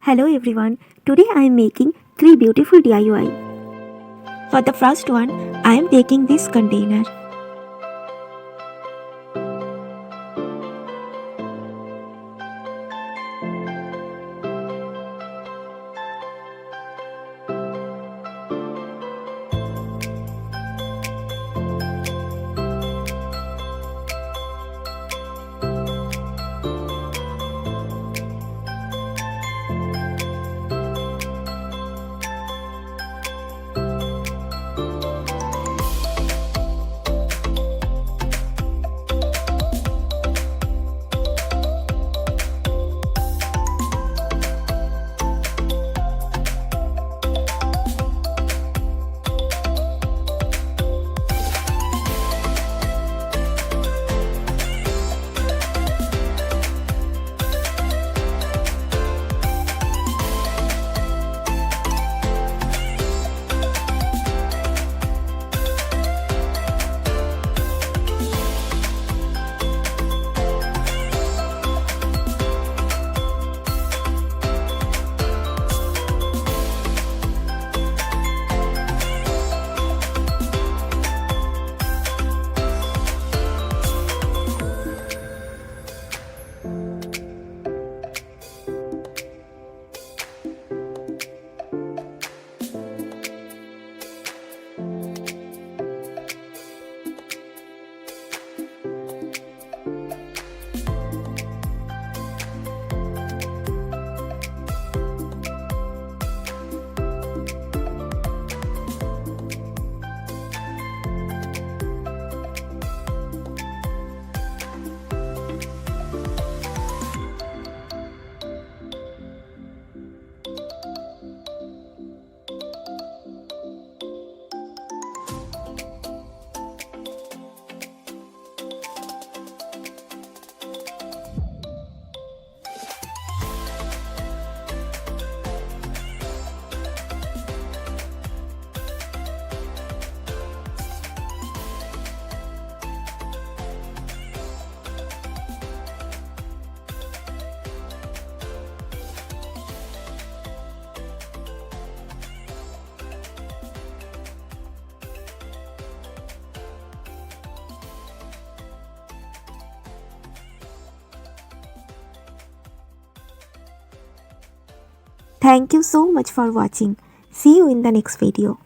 Hello everyone, today I am making 3 beautiful DIY. For the first one, I am taking this container. Thank you so much for watching. See you in the next video.